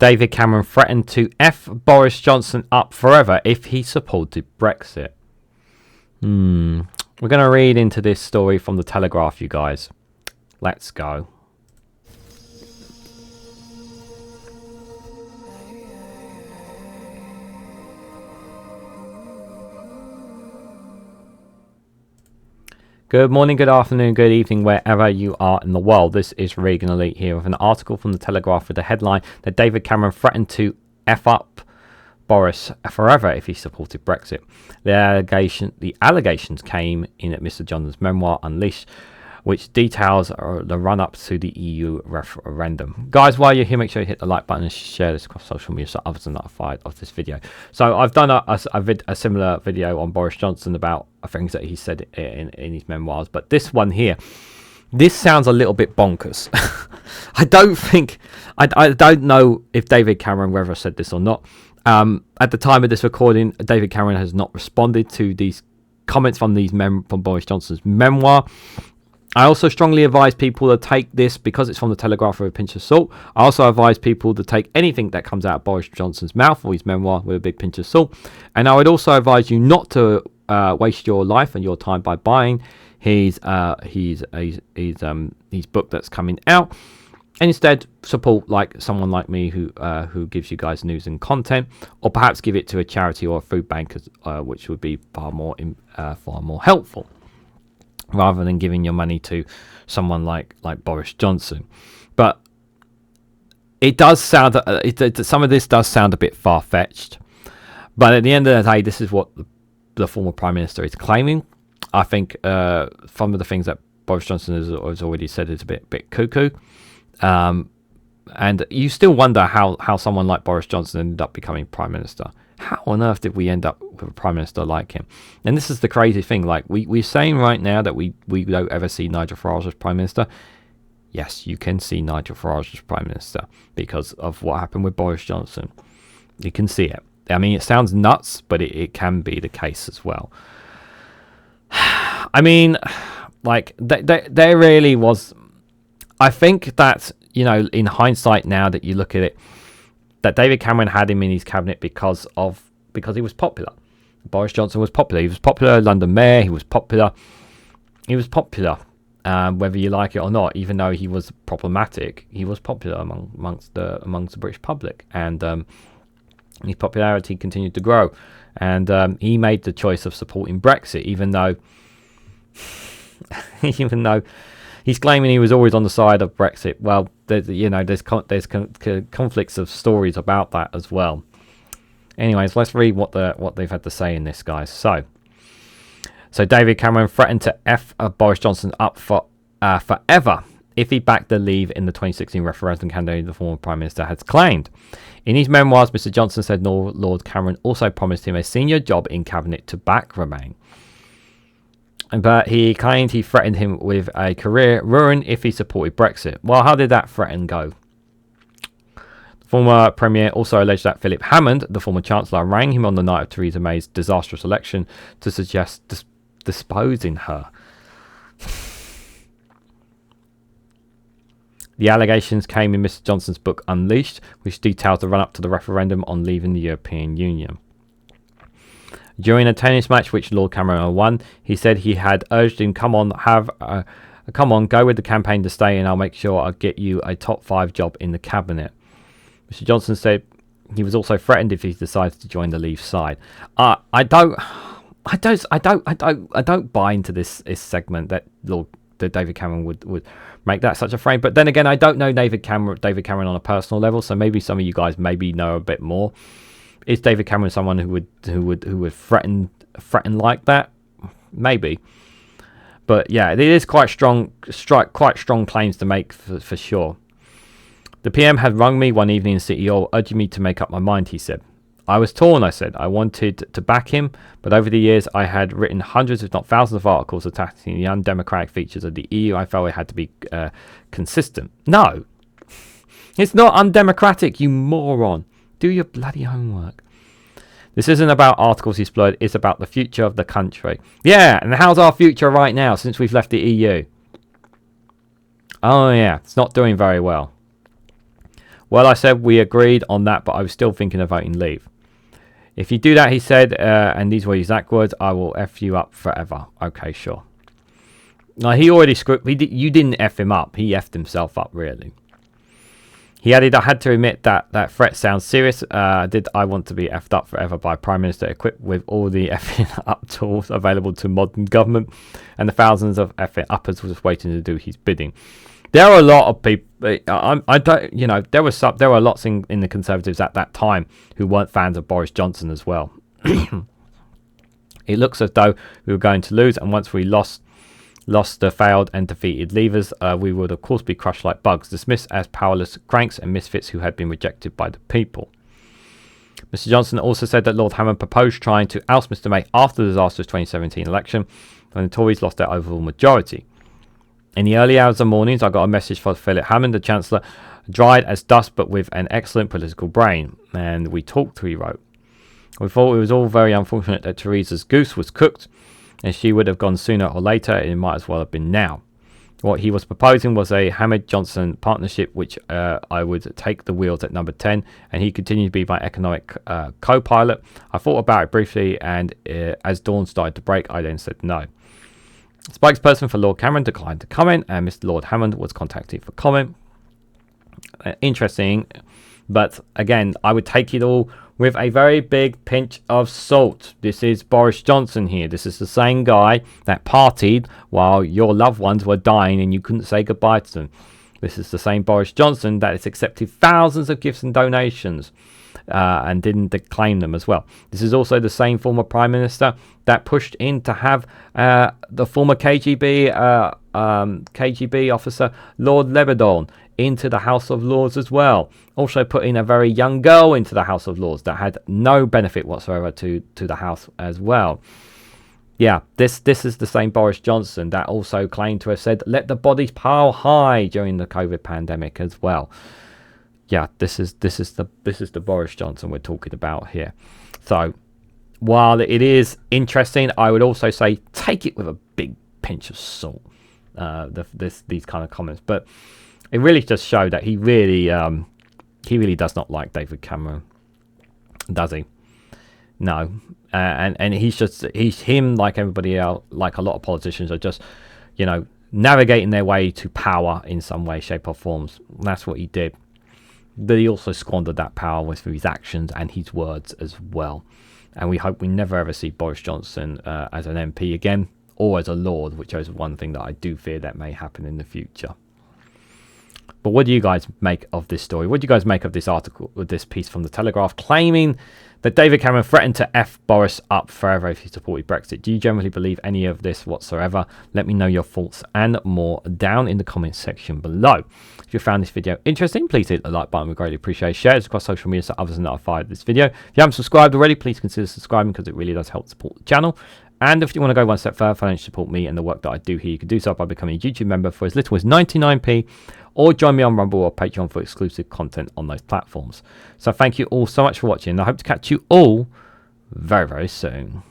David Cameron threatened to F Boris Johnson up forever if he supported Brexit. We're going to read into this story from the Telegraph, you guys. Let's go. Good morning, good afternoon, good evening, wherever you are in the world. This is Reganelite here with an article from the Telegraph with the headline that David Cameron threatened to F up Boris forever if he supported Brexit. The allegations came in at Mr. Johnson's memoir Unleashed, which details the run-up to the EU referendum. Guys, while you're here, make sure you hit the like button and share this across social media so others are notified of this video. So I've done a similar video on Boris Johnson about things that he said in his memoirs, but this one here, this sounds a little bit bonkers. I don't know if David Cameron whether said this or not. At the time of this recording, David Cameron has not responded to these comments from from Boris Johnson's memoir. I also strongly advise people to take this, because it's from the Telegraph, with a pinch of salt. I also advise people to take anything that comes out of Boris Johnson's mouth or his memoir with a big pinch of salt. And I would also advise you not to waste your life and your time by buying his book that's coming out, and instead support someone like me who gives you guys news and content, or perhaps give it to a charity or a food bank, which would be far more helpful, rather than giving your money to someone like Boris Johnson. But it does sound some of this does sound a bit far-fetched, but at the end of the day, this is what the former Prime Minister is claiming. I think some of the things that Boris Johnson has already said is a bit cuckoo. And you still wonder how someone like Boris Johnson ended up becoming Prime Minister. How on earth did we end up with a Prime Minister like him? And this is the crazy thing. We're saying right now that we don't ever see Nigel Farage as Prime Minister. Yes, you can see Nigel Farage as Prime Minister because of what happened with Boris Johnson. You can see it. I mean, it sounds nuts, but it can be the case as well. I mean, there really was... I think that, in hindsight now that you look at it, that David Cameron had him in his cabinet because he was popular. Boris Johnson was popular. He was popular London mayor. He was popular. Whether you like it or not, even though he was problematic, he was popular amongst the British public, and his popularity continued to grow. And he made the choice of supporting Brexit, even though he's claiming he was always on the side of Brexit. Well, there's conflicts of stories about that as well. Anyways, let's read what they've had to say in this, guys. So David Cameron threatened to F Boris Johnson up for forever if he backed the Leave in the 2016 referendum candidate the former Prime Minister has claimed. In his memoirs, Mr. Johnson said Lord Cameron also promised him a senior job in cabinet to back Remain. But he claimed he threatened him with a career ruin if he supported Brexit. Well, how did that threaten go? The former Premier also alleged that Philip Hammond, the former Chancellor, rang him on the night of Theresa May's disastrous election to suggest disposing her. The allegations came in Mr. Johnson's book Unleashed, which details the run-up to the referendum on leaving the European Union. During a tennis match which Lord Cameron won, he said he had urged him, come on, go with the campaign to stay and I'll make sure I get you a top 5 job in the cabinet. Mr. Johnson said he was also threatened if he decided to join the Leave side. I don't buy into this segment that David Cameron would make that such a frame. But then again, I don't know David Cameron on a personal level, so maybe some of you guys maybe know a bit more. Is David Cameron someone who would threaten like that? Maybe, but yeah, it is quite strong claims to make for sure. The PM had rung me one evening in City Hall, urging me to make up my mind. He said, "I was torn." I said, "I wanted to back him, but over the years I had written hundreds, if not thousands, of articles attacking the undemocratic features of the EU. I felt it had to be consistent." No, it's not undemocratic, you moron. Do your bloody homework. This isn't about articles he's blurred, it's about the future of the country. Yeah, and how's our future right now since we've left the EU? Oh yeah, it's not doing very well. Well, I said we agreed on that, but I was still thinking of voting leave. If you do that, he said, and these were his exact words, I will F you up forever. Okay, sure. Now, he already you didn't F him up. He F'd himself up, really. He added, I had to admit that threat sounds serious. Did I want to be F'd up forever by a Prime Minister equipped with all the F'ing up tools available to modern government and the thousands of F'ing uppers just waiting to do his bidding? There are a lot of people. I don't, you know, there were lots in the Conservatives at that time who weren't fans of Boris Johnson as well. It looks as though we were going to lose, and once we lost the failed and defeated leavers, we would of course be crushed like bugs, dismissed as powerless cranks and misfits who had been rejected by the people. Mr Johnson also said that Lord Hammond proposed trying to oust Mr May after the disastrous 2017 election when the Tories lost their overall majority. In the early hours of mornings, I got a message from Philip Hammond, the Chancellor, dried as dust but with an excellent political brain, and we talked, he wrote. We thought it was all very unfortunate that Theresa's goose was cooked, and she would have gone sooner or later. It might as well have been now. What he was proposing was a Hammond-Johnson partnership, which I would take the wheels at number 10, and he continued to be my economic co-pilot. I thought about it briefly, and as dawn started to break, I then said no. Spokesperson for Lord Cameron declined to comment, and Mr. Lord Hammond was contacted for comment. Interesting, but again, I would take it all with a very big pinch of salt. This is Boris Johnson here. This is the same guy that partied while your loved ones were dying and you couldn't say goodbye to them. This is the same Boris Johnson that has accepted thousands of gifts and donations and didn't declaim them as well. This is also the same former Prime Minister that pushed in to have the former KGB officer Lord Lebedon into the House of Lords as well. Also putting a very young girl into the House of Lords that had no benefit whatsoever to the House as well. Yeah, this is the same Boris Johnson that also claimed to have said, let the bodies pile high during the COVID pandemic as well. Yeah, this is the Boris Johnson we're talking about here. So while it is interesting, I would also say take it with a big pinch of salt. These kind of comments, but it really just showed that he really does not like David Cameron, does he? No, and he's him like everybody else, like a lot of politicians are just, you know, navigating their way to power in some way, shape, or forms. And that's what he did. But he also squandered that power with his actions and his words as well. And we hope we never ever see Boris Johnson as an MP again, or as a Lord, which is one thing that I do fear that may happen in the future. But what do you guys make of this story? What do you guys make of this article, with this piece from the Telegraph, claiming that David Cameron threatened to F Boris up forever if he supported Brexit? Do you generally believe any of this whatsoever? Let me know your thoughts and more down in the comments section below. If you found this video interesting, please hit the like button. We greatly appreciate it. Share it across social media so others are notified of this video. If you haven't subscribed already, please consider subscribing because it really does help support the channel. And if you want to go one step further, financially support me and the work that I do here, you can do so by becoming a YouTube member for as little as 99p, or join me on Rumble or Patreon for exclusive content on those platforms. So thank you all so much for watching, and I hope to catch you all very, very soon.